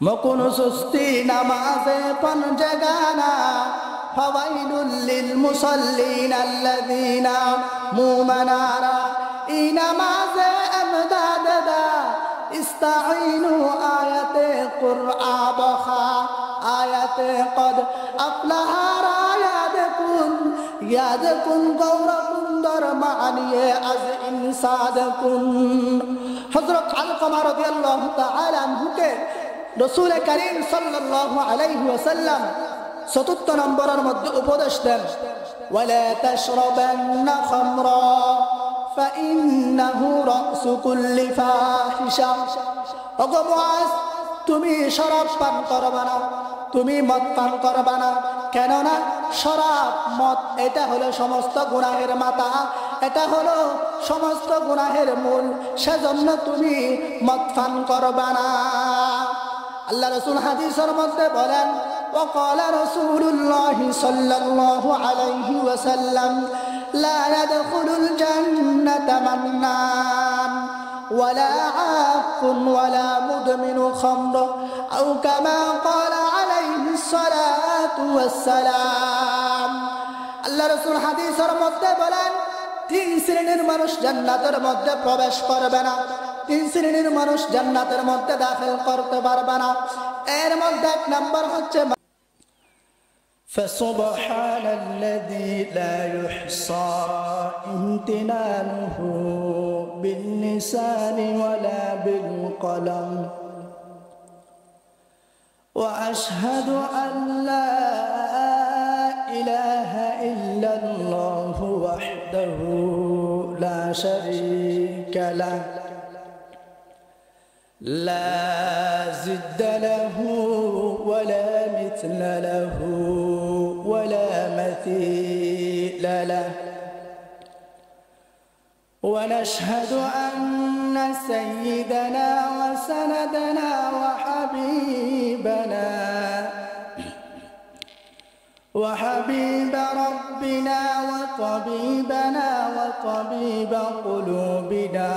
মকুন সুস্তি নামাজে পন জাগানা ফাওয়াইলুল লিল মুসাল্লিন আল্লাযীনা মুমানারা ই নামাজে আমদাদা ইস্তাঈনু আয়াতে কুরআ বখা আয়াতে কদ আফলাহা ইয়াদকুন গৌরকুন দরমানিয়ে আজ ইনসাদকুন। হযরত আলকামা রাদিয়াল্লাহু তাআলা আনহুকে রাসূল কারীম সাল্লাল্লাহু আলাইহি ওয়াসাল্লাম ৭৪ নম্বরের মধ্যে উপদেশ দেন, ওয়ালা তাশরাবান্না খামরা ফাইন্নাহু রাসু কুল্লি ফাহিশা। ওগো মুআজ, তুমি শরাব পান করবা না, তুমি মদ পান করবা না, কেননা শরাব মদ এটা হলো সমস্ত গুনাহের মাথা, এটা হলো সমস্ত গুনাহের মূল, সেজন্য তুমি মদ পান করবা না। আল্লাহ রাসূল হাদিসের মধ্যে বলেন, وقال رسول الله صلى الله عليه وسلم لا يدخل الجنة منان ولا عاق ولا مدمن خمر أو كما قال عليه الصلاة والسلام। আল্লাহ রাসূল হাদিসের মধ্যে বলেন, তিন শ্রেণীর মানুষ জান্নাতের মধ্যে প্রবেশ করবে না, তিন শ্রেণীর মানুষ জান্নাতের মধ্যে দাখিল করতে পারবে না। এর মধ্যে এক নাম্বার হচ্ছে فسبحان الذي لا يحصى امتنانه باللسان ولا بالقلم وأشهد أن لا إله إلا الله وحده لا شريك له لا ضد له ولا مثل له ولا مثيل له ونشهد أن سيدنا وسندنا وحبيب ربنا وطبيبنا وطبيب قلوبنا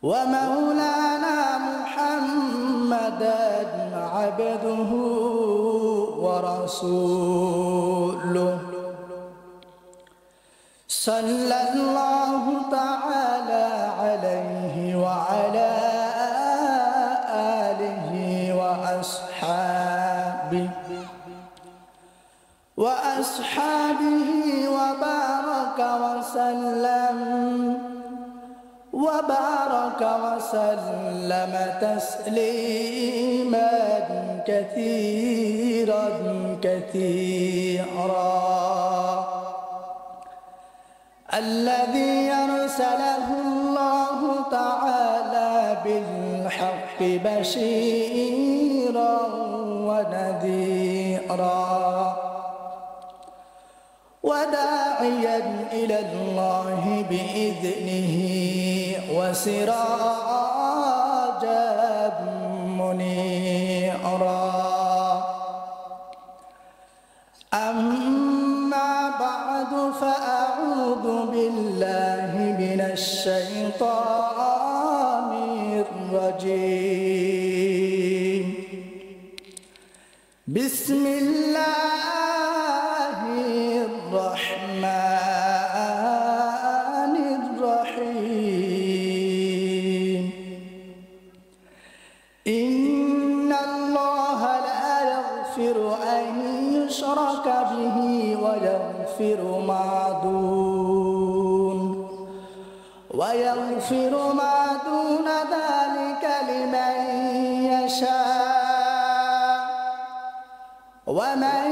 ومولانا محمدا عبده ورسوله صلى الله تعالى عليه وعلى آله وأصحابه وبارك وسلم تسليما كثيرا الذي أرسله الله تعالى بالحق بشيرا ونذيرا وداعيا إلى الله بإذنه وسراجا منيرا. أما بعد فأعوذ بالله من الشيطان الرجيم. بسم الله الرحمن الرحيم. إن الله لا يغفر أن يشرك به ويغفر ما دون ذلك لمن يشاء ومن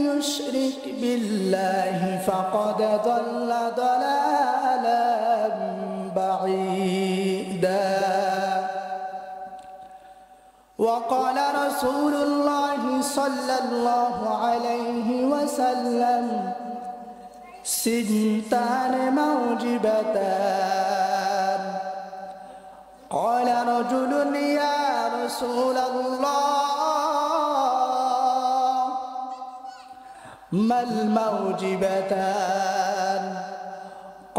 يشرك بالله فقد ضل ضلالا بعيدا. وقال رسول الله صلى الله عليه وسلم سنتان موجبتان. قال رجل يا رسول الله ما الموجبتان؟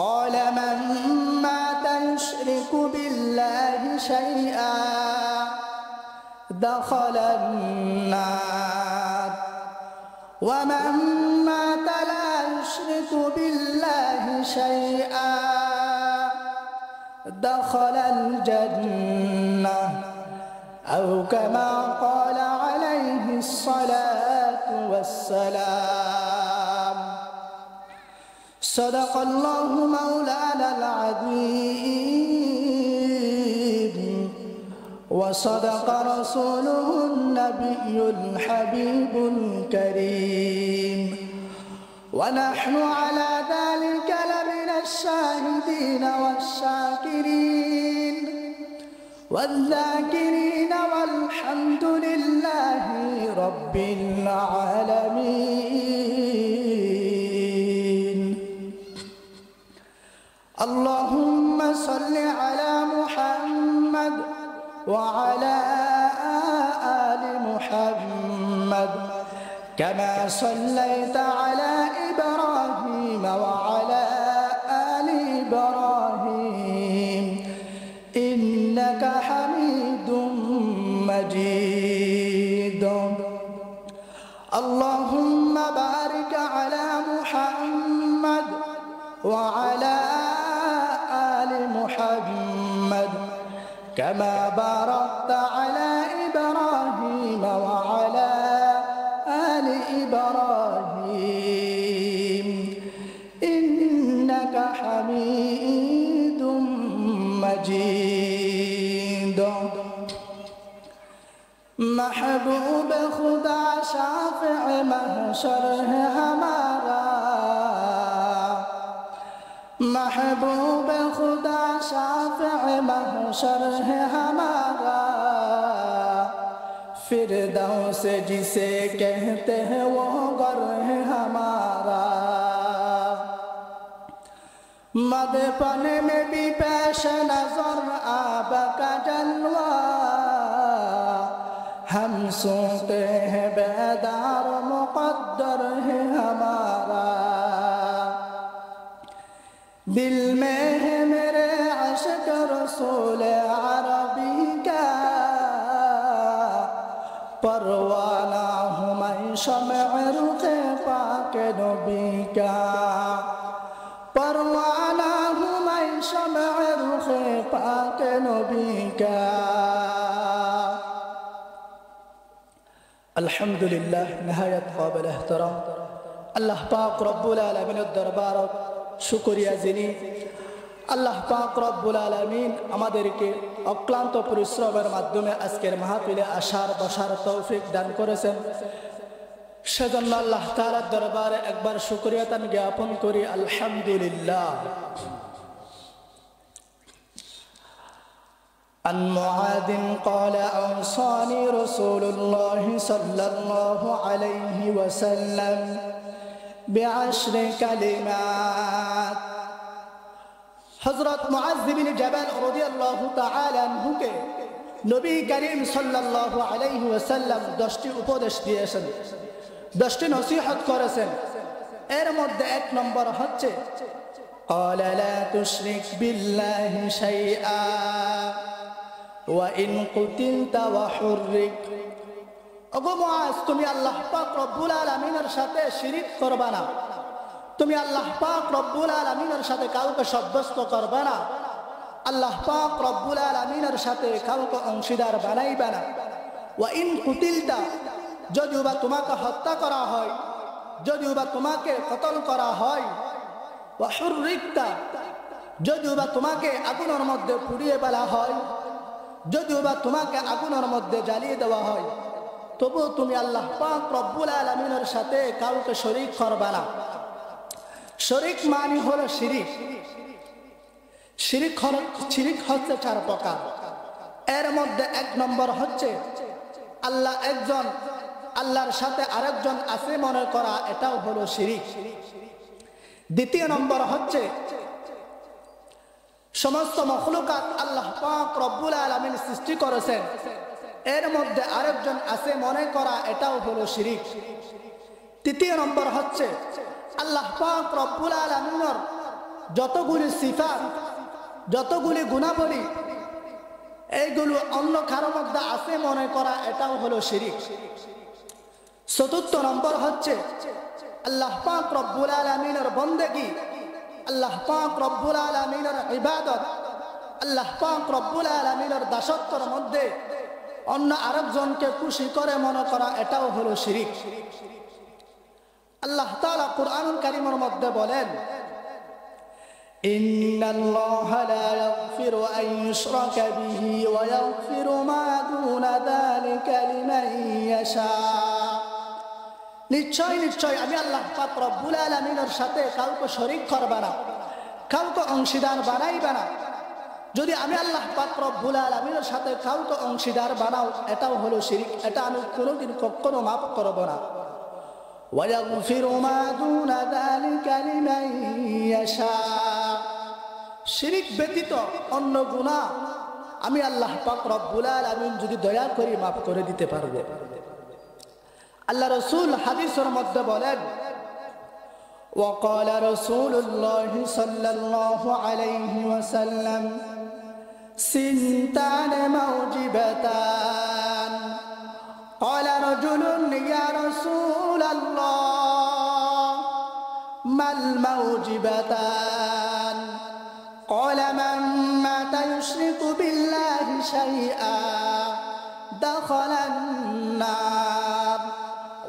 قال من مات يشرك شيئا دخل النار ومن مات لا يشرك بالله شيئا دخل الجنة أو كما قال عليه الصلاة والسلام صدق الله مولانا العظيم وصدق رسوله النبي الحبيب الكريم ونحن على ذلك لمن الشاهدين والشاكرين والذاكرين والحمد لله رب العالمين اللهم صل على محمد وعلى آل محمد كما صليت على إبراهيم وعلى آل إبراهيم إنك حميد مجيد اللهم بارك على محمد وعلى آل محمد كما باركت على إبراهيم وعلى آل إبراهيم إنك حميد مجيد محبوب खुदा शाफ़िअ महशर है हमारा महबूब खुदा शाफ़िअ महशर है हमारा फिरदौस जिसे कहते हैं वो घर है हमारा मदफन में भी पेश नजर आब का जलवा हम सोते हैं बेदार मुक़द्दर है हमारा दिल में है मेरे अश्क रसूल अरबी का परवाना हूँ मैं शम्अ रुख़ पाक नबी का परवाना हूँ मैं शम्अ रुख़ पाक नबी का अल्हम्दुलिल्लाह नहायत काबिल एहतराम अल्लाह पाक रब्बुल आलमीन दरबार शुक्रिया जिनी আল্লাহ পাক রব্বুল আলামিন আমাদেরকে অক্লান্ত পরিশ্রমের মাধ্যমে আজকের মাহফিলে আসার বসার তৌফিক দান করেছেন সেজন্য আল্লাহ তাআলার দরবারে একবার শুকরিয়া তান জ্ঞাপন করি আলহামদুলিল্লাহ عن معاذ قال أوصاني رسول الله صلى الله عليه وسلم بعشر كلمات हज़रत मुआज़ बिन जबल रज़ियल्लाहु ताआला अन्हु के नबी करीम सल्लल्लाहु अलैहि वसल्लम 10টি উপদেশ দিয়েছেন 10টি নসিহত করেছেন এর মধ্যে এক নম্বর হচ্ছে قال لا تشرك بالله شيئا وإن قتلت وحرك ওগো মুআজ তুমি আল্লাহ পাক রব্বুল আলামিনের সাথে শিরক করবা না তুমি আল্লাহ পাক রব্বুল আলামিনের সাথে কাউকে সাব্যস্ত করবে না আল্লাহ পাক রব্বুল আলামিনের সাথে কাউকে অংশীদার বানাইবে না ওয়া ইন কুতিলতা যদিও বা তোমাকে হত্যা করা হয় যদিও বা তোমাকে কতল করা হয় ওয়া হুররিকতা যদিও বা তোমাকে আগুনের মধ্যে পুড়িয়ে ফেলা হয় যদিও বা তোমাকে আগুনের মধ্যে জ্বালিয়ে দেওয়া হয় তবু তুমি আল্লাহ পাক রব্বুল আলামিনের সাথে কাউকে শরীক করবে না শরীক মানে হলো শিরিক শিরিক হচ্ছে 4 প্রকার এর মধ্যে এক নম্বর হচ্ছে আল্লাহ একজন আল্লাহর সাথে আরেকজন আছে মনে করা এটাও হলো শিরিক দ্বিতীয় নম্বর হচ্ছে সমস্ত মখলুকাত আল্লাহ পাক রব্বুল আলামিন সৃষ্টি করেছেন এর মধ্যে আরেকজন আছে মনে করা এটাও হলো শিরিক তৃতীয় নম্বর হচ্ছে আল্লাহ পাক রব্বুল আলামিনের যতগুলি সিফাত যতগুলি গুণাবলী এইগুলো অন্য কারো মধ্যে আছে মনে করা, এটাও হলো শিরিক। চতুর্থ নম্বর হচ্ছে আল্লাহ পাক রব্বুল আলামিনের বন্দেগী, আল্লাহ পাক রব্বুল আলামিনের ইবাদত, আল্লাহ পাক রব্বুল আলামিনের দাসত্বের মধ্যে অন্য আরেকজনকে খুশি করে মনে করা, এটাও হলো শিরিক। আল্লাহ তাআলা কুরআনুল কারীমের মধ্যে বলেন, ইন্নাল্লাহা লা ইয়াগফিরু আন ইউশরাকা বিহি ওয়া ইয়াগফিরু মা দুনা যালিকা লিমান ইয়াশা। নিশ্চয় নিশ্চয় আমি আল্লাহ পাক রব্বুল আলামিনের সাথে কাউকে শরীক করবা না, কাউকে অংশীদার বানাইবা না। যদি আমি আল্লাহ পাক রব্বুল আলামিনের সাথে কাউকে অংশীদার বানাও, এটাও হলো শিরিক। এটা আমি কোনোদিন কখনো মাফ করব না। ওয়ায়াগফিরু মা দুনা যালিকা লিমান ইয়াশা। শিরিক ব্যতীত অন্য গুনাহ আমি আল্লাহ পাক রব্বুল আলামিন যদি দয়া করে মাফ করে দিতে পারবো। আল্লাহ রাসূল হাদিসের মধ্যে বলেন, وقال رسول الله صلى الله عليه وسلم سنتان موجبتان قال رجل يا رسول الله ما الموجبتان قال من مات يشرك بالله شيئا دخل النار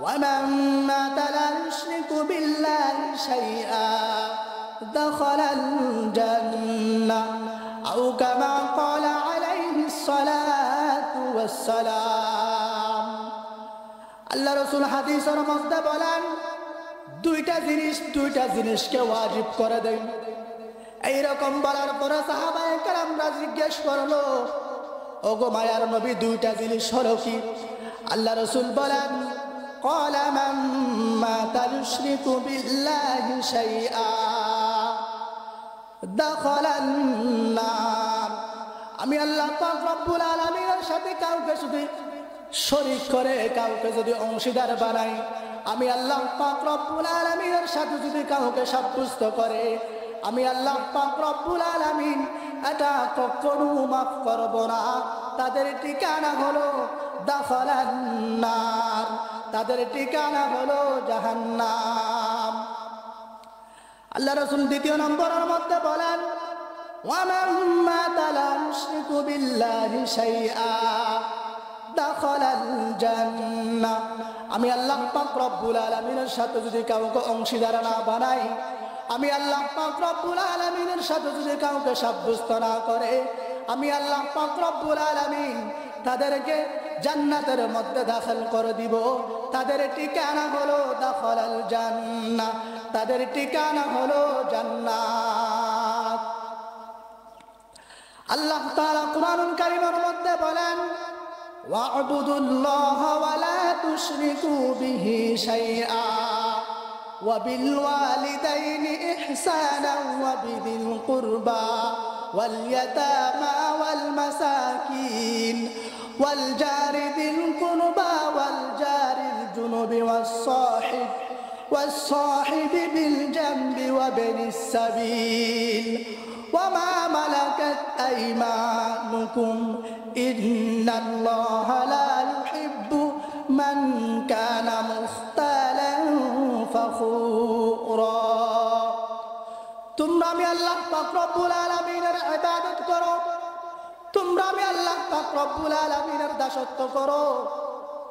ومن مات لا يشرك بالله شيئا دخل الجنة أو كما قال عليه الصلاة والسلام। আল্লাহ রাসূল হাদিসের মধ্যে বলেন, দুইটা জিনিসকে ওয়াজিব করে দেন। এইরকম বলার পরে সাহাবায়ে কেরামরা জিজ্ঞেস করলো, ওগো মায়ার নবী, দুইটা জিনিস হলো কি? আল্লাহ রাসূল বলেন, قال من مات يشرك بالله شيئا دخل النار। আমি আল্লাহ পাক রব্বুল আলামিনের সাথে কাউকে যদি শরীক করে, কাউকে যদি অংশীদার বানাই, আমি আল্লাহ পাক রব্বুল আলামিনের সাথে যদি কাউকে সাব্যস্ত করে, আমি আল্লাহ পাক রব্বুল আলামিন এটা কখনো মাফ করব না। তাদের ঠিকানা হলো দাখালান নার, তাদের ঠিকানা হলো জাহান্নাম। আল্লাহ রাসূল দ্বিতীয় নম্বরের মধ্যে বলেন, ওয়ামান মাতা লা ইউশরিকু বিল্লাহি শাইআ দাখালাল জান্নাহ। আমি আল্লাহ পাক রব্বুল আলামিনের সাথে যদি কাউকে অংশীদার না বানাই, আমি আল্লাহ পাক রব্বুল আলামিনের সাথে যদি কাউকে সাব্যস্ত না করে, আমি আল্লাহ পাক রব্বুল আলামিন তাদেরকে জান্নাতের মধ্যে দাখিল করে দিব। তাদের ঠিকানা হলো দাখালাল জান্নাহ, তাদের ঠিকানা হলো জান্নাত। আল্লাহ তাআলা কুরআনুল কারীমের মধ্যে বলেন, ওয়া'বুদুল্লাহা ওয়া লা তুশরিকু বিহি শাইআ ওয়া বিল ওয়ালিদাইনি ইহসানান ওয়া বিযিল কুরবা ওয়াল ইয়াতামা ওয়াল মাসাকিন ওয়াল জারি যিল কুরবা ওয়াল জারিল জুনুবি ওয়াস সাহিবি বিল জামবি ওয়া বিনিস সাবিল وما ملكت أيمانكم إن الله لا يحب من كان مختالا فخورا। তোমরা আমি আল্লাহ পাক রব্বুল আলামিনের ইবাদত করো, তোমরা আমি আল্লাহ পাক রব্বুল আলামিনের দাসত্ব করো,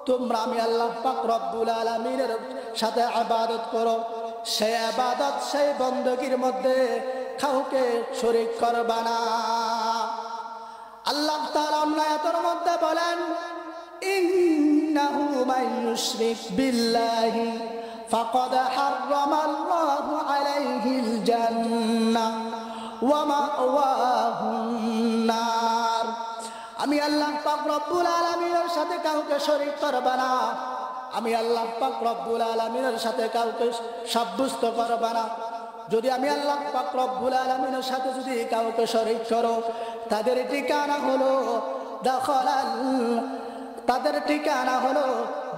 তোমরা আমি আল্লাহ পাক রব্বুল আলামিনের সাথে ইবাদত করো। সেই ইবাদত, সেই বندگির মধ্যে কাউকে শরীক করবা না। আল্লাহ তাআলা আয়াতের মধ্যে বলেন, ইন্নাহু মান ইউশরিক বিল্লাহি ফাকাদ হারামাল্লাহু আলাইহিল জান্নাহ ওয়া মাওয়াহুন নার। আমি আল্লাহ পাক রব্বুল আলামিনের সাথে কাউকে শরীক করবা না, আমি আল্লাহ পাক রব্বুল আলামিনের সাথে কাউকে সাব্যস্ত করবা না। যদি আমি আল্লাহ পাক রব্বুল আলামিনের সাথে যদি কাউকে শরীক করো, তাদের ঠিকানা হলো দাখালাল, তাদের ঠিকানা হলো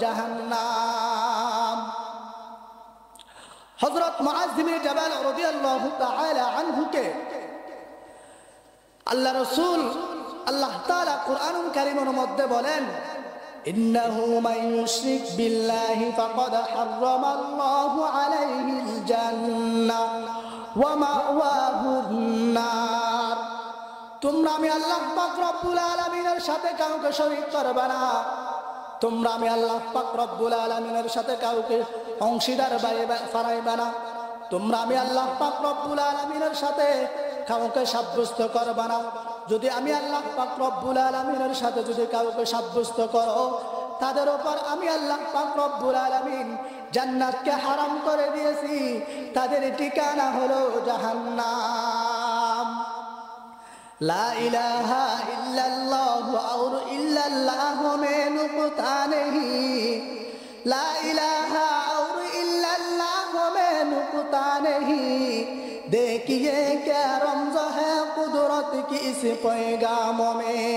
জাহান্নাম। হযরত মুআয বিন জাবাল রাদিয়াল্লাহু তাআলা আনহুকে আল্লাহ রাসূল আল্লাহ তাআলা কুরআনুল কারীমের মধ্যে বলেন, ইন্নাহু মান ইউশরিক বিল্লাহি ফাকাদ হারামাল্লাহু আলাইহিল জান্নাহ ওয়া মাওয়াহুন নার। তোমরা আমি আল্লাহ পাক রব্বুল আলামিনের সাথে কাউকে শরীক করবে না। তোমরা আমি আল্লাহ পাক রব্বুল আলামিনের সাথে কাউকে অংশীদার বানাইবে না। তোমরা আমি আল্লাহ পাক রব্বুল আলামিনের সাথে কাউকে সাব্যস্ত করবে না। যদি আমি আল্লাহ পাক রব্বুল আলামিনের সাথে যদি কাউকে সাব্যস্ত করো, তাদের উপর আমি আল্লাহ পাক রব্বুল আলামিন জান্নাতকে হারাম করে দিয়েছি, তাদের ঠিকানা হলো জাহান্নাম। লা ইলাহা ইল্লাল্লাহ और इल्लल्लाह में नुक्ता नहीं, ला इलाहा और इल्लल्लाह में नुक्ता नहीं। देखिए क्या रमज़ है कुदरत की इस पैगाम में,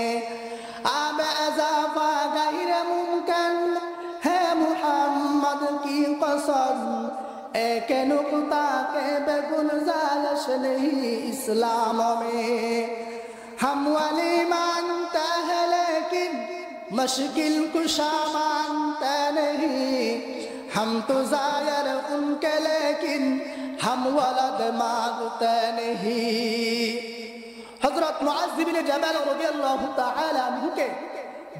अब इज़ाफ़ा गैर मुमकिन है मुहम्मद की कसम, एक नुक्ता के बेगुंजाइश नहीं इस्लाम में। हम वली मानते हैं लेकिन मुश्किल कुशा मानते नहीं, हम तो ज़ायर उनके लेकिन हम वलद मांगते नहीं। हज़रत मुआज़ बिन जबल রাদিয়াল্লাহু তাআলা আনহুকে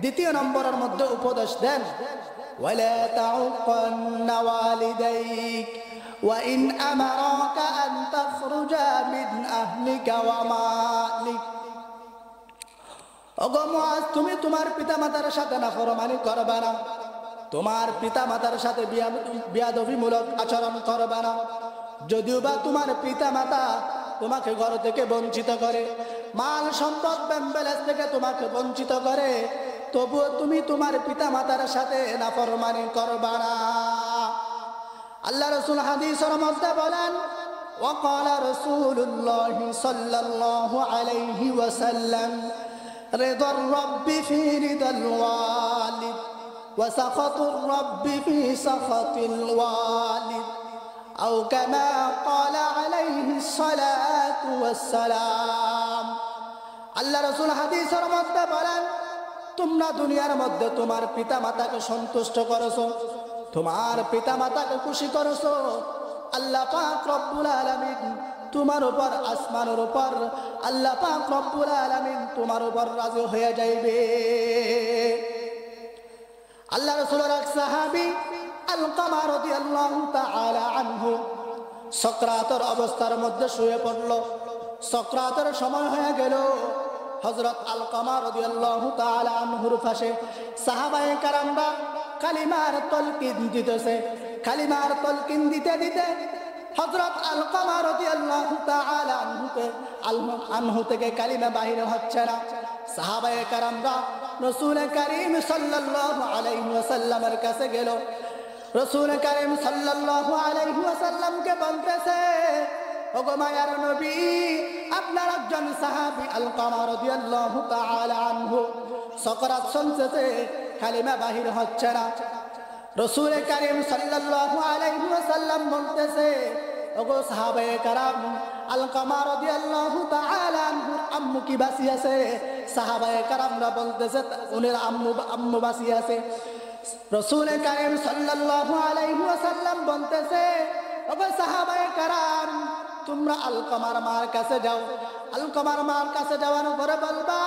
দ্বিতীয় নম্বরের মধ্যে উপদেশ দেন, ওয়ালা তাউক্কান্না ওয়ালিদাইক ওয়া ইন আমারাকা আন তাখরুজা মিন আহলিকা ওয়া মালিক। ওগো মুআজ, তুমি তোমার পিতামাতার সাথে নাফরমানি করবে না, তোমার পিতামাতার সাথে বিয়াদবিমূলক আচরণ করবে না। যদিও বা তোমার পিতামাতা তোমাকে ঘর থেকে বঞ্চিত করে, মাল সম্পদ ব্যাম্বেলেস থেকে তোমাকে বঞ্চিত করে, তবুও তুমি তোমার পিতামাতার সাথে নাফরমানি করবে না। আল্লাহ রাসূল হাদিসের মধ্যে বলেন, وقال رسول الله صلى الله عليه وسلم رضا الرب في رضا الوالد وسخط الرب في سخط الوالد أو كما قال عليه الصلاة والسلام। আল্লাহ রাসূল হাদিসের মধ্যে বলেন, তোমরা দুনিয়ার মধ্যে তোমার পিতামাতাকে সন্তুষ্ট করেছো, তোমার পিতামাতাকে খুশি করেছো, আল্লাহ পাক রব্বুল আলামিন তোমার উপর, আসমানের উপর আল্লাহ পাক রব্বুল আলামিন তোমার উপর রাজি হয়ে যাইবে। আল্লাহ রাসূলের এক সাহাবী আলকামা রাদিয়াল্লাহু তাআলা আনহু সকরাতের অবস্থার মধ্যে শুয়ে পড়ল। সকরাতের সময় হয়ে গেল। হযরত আলকামা রাদিয়াল্লাহু তাআলা আনহুর পাশে সাহাবায়ে কেরামরা কালিমার তালকিন দিতেছে। কালিমার তালকিন দিতে দিতে হযরত আলকামা রাদিয়াল্লাহু তাআলা আনহু থেকে কালিমা বাহির হচ্ছে না। সাহাবায়ে কেরামরা রাসূল করিম সাল্লাল্লাহু আলাইহি ওয়াসাল্লামের কাছে গেল। রাসূল করিম সাল্লাল্লাহু আলাইহি ওয়াসাল্লামকে বলতেছে, ওগো মায়ার নবী, আপনার একজন সাহাবী আলকামা রাদিয়াল্লাহু তাআলা আনহু সকরাত চলতেছে, কালিমা বাহির হচ্ছে না। রাসূল করিম সাল্লাল্লাহু আলাইহি ওয়াসাল্লাম বলতেছে, ওগো সাহাবায়ে কেরাম, আলকামা রাদিয়াল্লাহু তাআলা আনহুর আম্মু কি বাঁচি আছে? সাহাবায়ে কেরামরা বলতেছে উনার আম্মু বাঁচি আছে। রাসূল করিম সাল্লাল্লাহু আলাইহি ওয়াসাল্লাম বলতেছে, ওগো সাহাবায়ে কেরাম, তোমরা আলকামার মার কাছে যাও। আলকামার মার কাছে যাওয়ার পরে বলবা,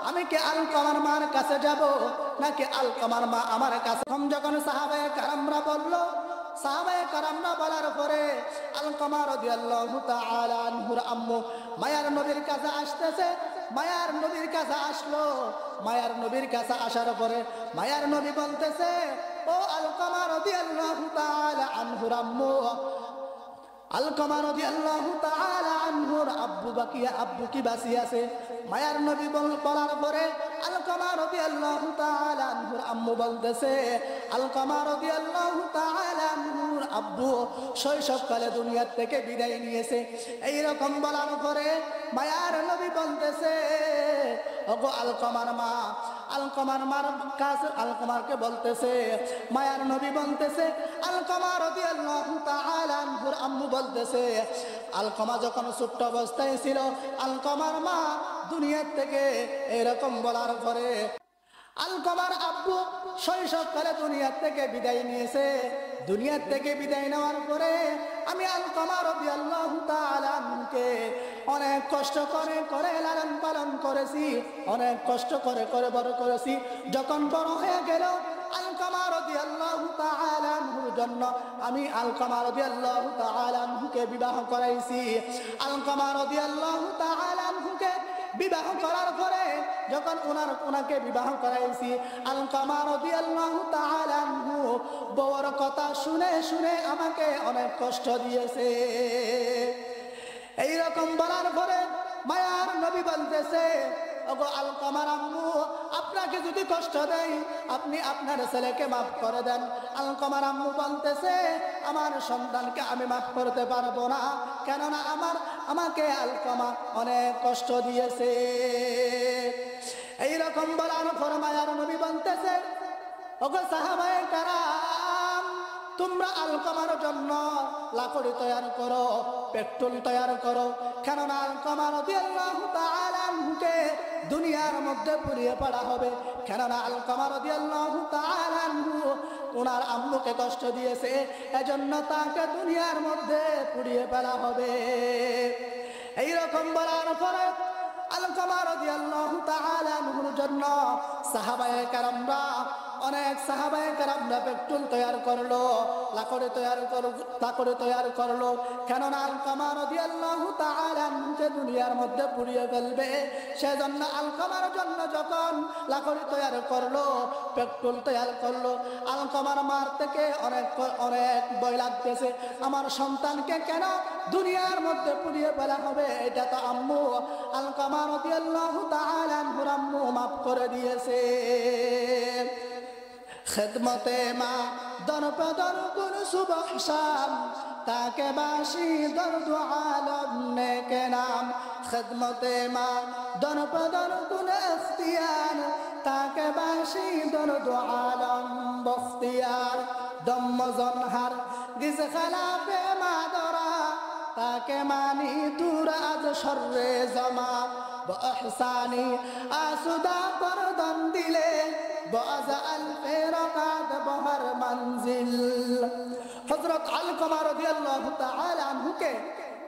আমি কি আলকামার মার কাছে যাব নাকি আলকামার মা আমার কাছে? যখন সাহাবায়ে কেরামরা বলল, সাহাবায়ে কেরামরা বলার পরে আলকামা রাদিয়াল্লাহু তাআলা আনহুর আম্মু মায়ার নবীর কাছে আসতেছে। মায়ার নবীর কাছে আসলো। মায়ার নবীর কাছে আসার পরে মায়ার নবী বলতেছে, ও আলকামা রাদিয়াল্লাহু তাআলা আনহুর আম্মু, আলকামা রাদিয়াল্লাহু তাআলা আনহুর আব্বু কি বাঁচি আছে? মায়ার নবী বলার পরে আলকামা রাদিয়াল্লাহু তাআলা আনহুর আম্মু বলতেছে, আলকামা রাদিয়াল্লাহু তাআলা আনহুর আব্বু শৈশবকালে দুনিয়া থেকে বিদায় নিয়েছে। এই রকম বলার পরে মায়ার নবী বলতেছে, ওগো ওগো আলকমার মা, আলকমার মার কাছে আলকমারকে বলতেছে, মায়ার নবী বলতেছে, আলকমা রাদিয়াল্লাহু তাআলা আনহুর আম্মু বলতেছে, আলকমা যখন ছোট্ট অবস্থায় ছিল, আলকমার মা দুনিয়ার থেকে এরকম বলার পরে আলকমার আব্বু শৈশবকালে দুনিয়ার থেকে বিদায় নিয়েছে। দুনিয়ার থেকে বিদায় নেওয়ার পরে আমি আলকমা রাদিয়াল্লাহু তাআলা আনহুকে অনেক কষ্ট করে করে লালন পালন করেছি, অনেক কষ্ট করে করে বড় করেছি। যখন বড় হয়ে গেল, আলকমা রাদিয়াল্লাহু তাআলা আনহুর জন্য আমি আলকমা রাদিয়াল্লাহু তাআলা আনহুকে বিবাহ করাইছি। আলকমা রাদিয়াল্লাহু তাআলা আনহুকে বিবাহ করার পরে যখন ওনাকে বিবাহ করাইছি, আলকমা রাদিয়াল্লাহু তাআলা আনহু বউর কথা শুনে শুনে আমাকে অনেক কষ্ট দিয়েছে। এইরকম বলার পরে মায়ার নবী বলতেছে, ওগো আলকমার আম্মু, আপনাকে যদি কষ্ট দেয় আপনি আপনার ছেলেকে মাফ করে দেন। আলকমার আম্মু বলতেছে, আমার সন্তানকে আমি মাফ করতে পারবো না, কেননা আমাকে আলকমা অনেক কষ্ট দিয়েছে। এইরকম বলার পর মায়ার নবী বলতেছে, ওগো সাহাবায়ে কেরাম, তোমরা আলকমার জন্য লাকড়ি তৈরি করো, পেট্রোল তৈরি করো, কেননা আলকমা রাদিয়াল্লাহু তাআলা আনহুকে দুনিয়ার মধ্যে পুড়িয়ে পড়া হবে। কেননা আলকমা রাদিয়াল্লাহু তাআলা আনহু ওনার আম্মুকে কষ্ট দিয়েছে, এজন্য তাকে দুনিয়ার মধ্যে পুড়িয়ে ফেলা হবে। এইরকম বলার পরে আলকমা রাদিয়াল্লাহু তাআলা আনহুর জন্য সাহাবায়ে কেরামরা অনেক সাহাবায়ে কেরামরা পেট্রোল তৈরি করলো, লাকড়ি তৈরি করলো, কেননা আলকমা রাদিয়াল্লাহু তাআলা আনহুকে দুনিয়ার মধ্যে পুড়িয়ে ফেলবে। সেজন্য আলকমার জন্য যখন লাকড়ি তৈরি করলো, পেট্রোল তৈরি করলো, আলকমার মার থেকে অনেক অনেক ভয় লাগতেছে, আমার সন্তানকে কেন দুনিয়ার মধ্যে পুড়িয়ে ফেলা হবে। এটা তো আম্মু আলকমা রাদিয়াল্লাহু তাআলা আনহুর আম্মু মাফ করে দিয়েছে। খেদমতে মা দরপদর কোন সুবহ শাম, তাকে বাসি দর্দ আলম নেকে নাম। খেদমতে মা দরপদর কোন ইখতিয়ার, তাকে বাসি দর্দ আলম বখতিয়ার। দম জনহার গিজ খালাফে মাদরা, তাকে মানি দূর আজ শর্রে জমা। বহসানি আসুদা পরদম দিলে, বাজা আলফে রাকাত বহর মঞ্জিল। হযরত আলকমা রাদিয়াল্লাহু তাআলা আনহুকে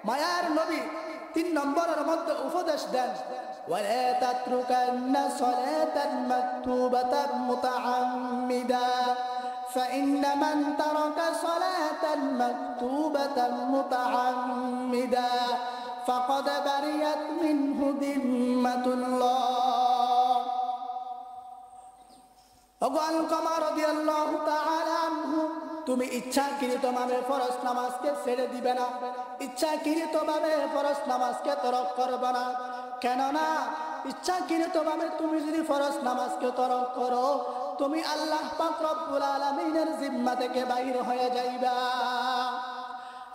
মায়ার নবী 3 নম্বরের মধ্যে উপদেশ দেন, ওয়ালা তাতরুকান্না সালাতান মাকতুবাতান মুতাআম্মিদা, فإن من ترك صلاة مكتوبة متعمدا فقد برئت منه ذمة الله. ওগো আলকমা রাদিয়াল্লাহু তাআলা আনহু, তুমি ইচ্ছাকৃতভাবে ফরজ নামাজকে ছেড়ে দিবে না, ইচ্ছাকৃতভাবে ফরজ নামাজকে তরক করবে না। কেননা ইচ্ছাকৃতভাবে তুমি যদি ফরজ নামাজকে তরক করো, তুমি আল্লাহ পাক রব্বুল আলামিনের জিম্মা থেকে বাইর হয়ে যাইবা।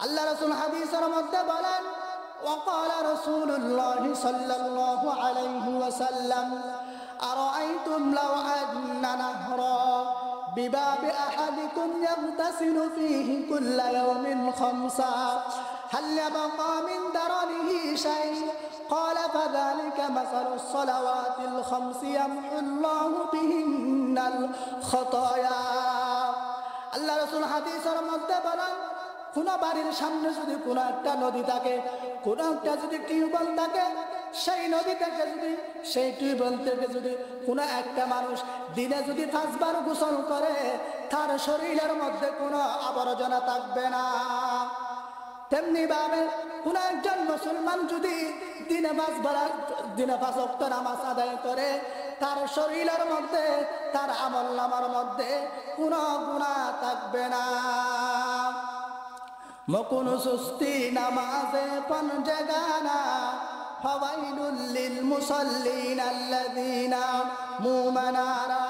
আল্লাহ রাসূল হাদিসের মধ্যে বলেন, وقال رسول الله صلى الله عليه وسلم أرأيتم لو أن نهرا بباب أحدكم يغتسل فيه كل يوم 5 هل يبقى من درنه شيء؟ قال فذلك مثل الصلوات ال5 يمحو الله بهن الخطايا. আল্লাহ রাসূল হাদিসের মধ্যে বলেন, কোন বাড়ির সামনে যদি কোন একটা নদী থাকে, কোন একটা যদি টিউবওয়েল থাকে, সেই নদী থেকে যদি সেই টিউবওয়েল থেকে যদি কোন একটা মানুষ দিনে যদি 5 বার গোসল করে, তার শরীরের মধ্যে কোনো আবর্জনা থাকবে না। তেমনি ভাবে কোন একজন মুসলমান যদি দিনে 5 ওয়াক্ত নামাজ আদায় করে, তার শরীরের মধ্যে তার আমলনামার মধ্যে কোনো গুনাহ থাকবে না। মকুন সুস্তি নামাজে পঞ্জগানা, ফাওয়াইলুল লিল মুসাল্লিন আল্লাযীনা মুমানারা।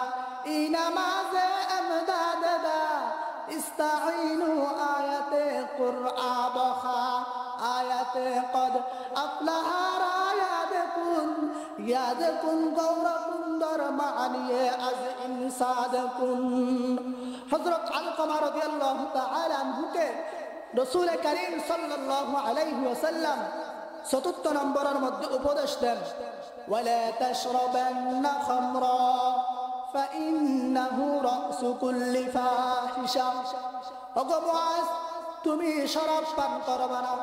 এই নামাজে আমদাদা ইস্তাঈনু আয়াতে কুরআ বখা, আয়াতে কদ আফলাহা রায়াতুন ইয়াদ কুন গৌর কুন্দর মানিয়ে আজ ইনসাদ কুন। হযরত আলকামা রাদিয়াল্লাহু তাআলা আনহুকে রাসূল করিম সাল্লাল্লাহু আলাইহি ওয়াসাল্লাম ৪৪ নম্বরের মধ্যে উপদেশ দেন, ওয়ালা তাশরাবান্না খামরা ফাইন্নাহু রাসু কুল্লি ফাহিশা। ওগো মুআজ, তুমি শরাব পান করবা না,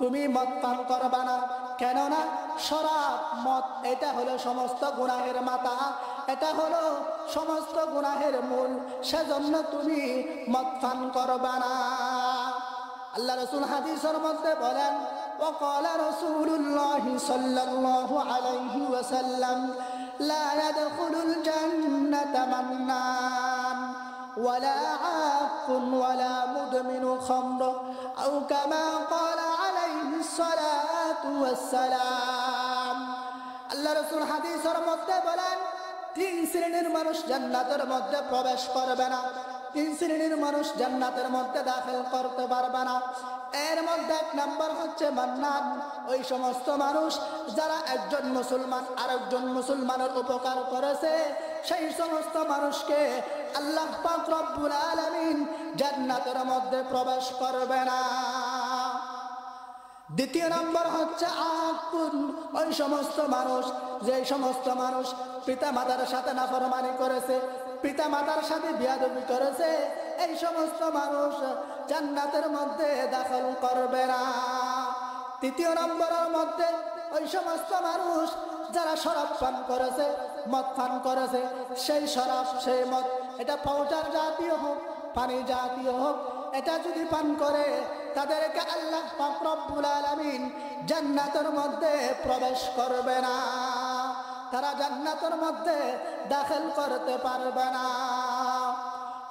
তুমি মদ পান করবা না, কেননা শরাব মদ এটা হলো সমস্ত গুনাহের মাথা, এটা হলো সমস্ত গুনাহের মূল, সেজন্য তুমি মদ পান করবা না। আল্লাহ রাসূল হাদিসের মধ্যে বলেন, وقال رسول الله صلى الله عليه وسلم لا يدخل الجنة منان ولا عاق ولا مدمن خمر أو كما قال عليه الصلاة والسلام। আল্লাহ রাসূল হাদিসের মধ্যে বলেন, তিন শ্রেণীর মানুষ জান্নাতের মধ্যে প্রবেশ করবে না, তিন শ্রেণীর মানুষ জান্নাতের মধ্যে দাখিল করতে পারবে না। এর মধ্যে এক নম্বর হচ্ছে মান্নান, ওই সমস্ত মানুষ যারা একজন মুসলমান আরেকজন মুসলমানের উপকার করেছে, সেই সমস্ত মানুষকে আল্লাহ পাক রব্বুল আলামিন জান্নাতের মধ্যে প্রবেশ করবে না। দ্বিতীয় নম্বর হচ্ছে আকুন, ওই সমস্ত মানুষ, যে সমস্ত মানুষ পিতা মাতার সাথে নাফরমানি করেছে, পিতা মাতার সাথে বিয়াদবি করেছে, এই সমস্ত মানুষ জান্নাতের মধ্যে দাখিল করবে না। তৃতীয় নম্বরের মধ্যে ওই সমস্ত মানুষ যারা শরাব পান করেছে, মদ পান করেছে, সেই শরাব সেই মদ এটা পাউডার জাতীয় হোক পানি জাতীয় হোক, এটা যদি পান করে তাদেরকে আল্লাহ পাক রব্বুল আলামিন জান্নাতের মধ্যে প্রবেশ করবে না, তারা জান্নাতের মধ্যে দাখিল করতে পারবে না।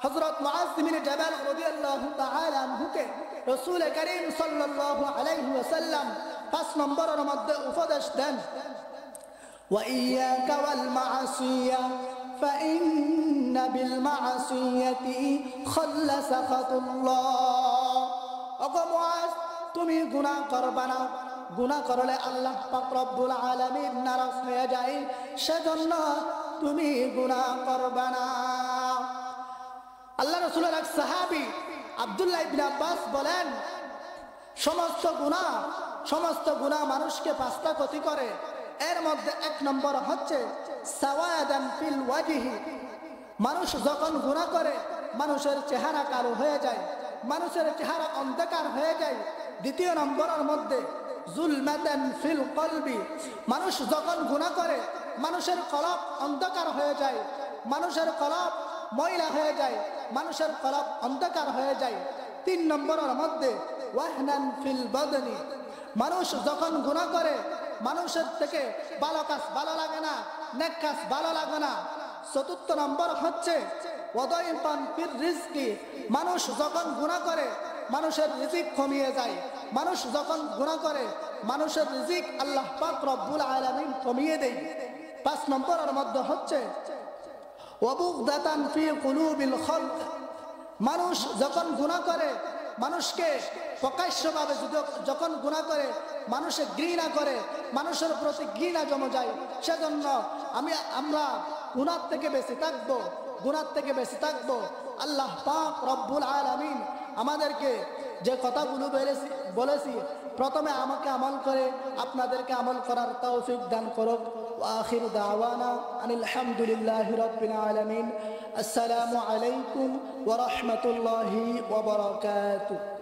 হযরত মুআজ বিন জাবাল রাদিয়াল্লাহু তাআলা আনহুকে রাসূল করিম সাল্লাল্লাহু আলাইহি ওয়াসাল্লাম ৫ নম্বরের মধ্যে উপদেশ দেন, ওয়া ইয়াকা ওয়াল মা'সিয়া ফাইন্না বিল মা'সিয়াতি খাল্লা সাখাতুল্লাহ। ওগো মুআজ, তুমি গুনাহ করবা না, গুনাহ করলে আল্লাহ পাক রব্বুল আলামিন নারাজ হয়ে যায়, সেজন্য তুমি গুনাহ করবা না। আল্লাহ রাসূলের এক সাহাবী আব্দুল্লাহ ইবনে আব্বাস বলেন, সমস্ত গুনাহ মানুষকে ৫টা ক্ষতি করে, এর মধ্যে এক নম্বর হচ্ছে সাওয়াদান ফিল ওয়াজহি, মানুষ যখন গুনাহ করে মানুষের চেহারা কালো হয়ে যায়, মানুষের চেহারা অন্ধকার হয়ে যায়। দ্বিতীয় নম্বরের মধ্যে জুলমাতান ফিল কলবি, মানুষ যখন গুনাহ করে মানুষের কলব অন্ধকার হয়ে যায়, মানুষের কলব ময়লা হয়ে যায়, মানুষের কলব অন্ধকার হয়ে যায়। ৩ নম্বরের মধ্যে ওয়াহনান ফিল বদনি, মানুষ যখন গুনাহ করে মানুষের থেকে ভালো কাজ ভালো লাগে না, নেক কাজ ভালো লাগে না। ৪র্থ নম্বর হচ্ছে ওয়াদাইফান ফির রিজকি, মানুষ যখন গুনাহ করে মানুষের রিজিক কমিয়ে যায়, মানুষ যখন গুনাহ করে মানুষের রিজিক আল্লাহ পাক রব্বুল আলামিন কমিয়ে দেয়। ৫ নম্বরের মধ্যে হচ্ছে ওয়াবুগদাতান ফি কুলুবিল খালক, মানুষ যখন গুনাহ করে মানুষকে প্রকাশ্যভাবে যখন গুনাহ করে মানুষে ঘৃণা করে, মানুষের প্রতি ঘৃণা জমে যায়, সেজন্য আমরা গুনাহ থেকে বেঁচে থাকবো, গুনাহ থেকে বেঁচে থাকবো। আল্লাহ পাক রব্বুল আলামিন আমাদেরকে যে কথাগুলো বলেছি প্রথমে আমাকে আমল করে আপনাদেরকে আমল করার তৌফিক দান করুক। ওয়া আখিরু দাওয়ানা আনিল হামদুলিল্লাহি রাব্বিল আলামিন। আসসালামু আলাইকুম ওয়া রাহমাতুল্লাহি ওয়া বারাকাতুহু।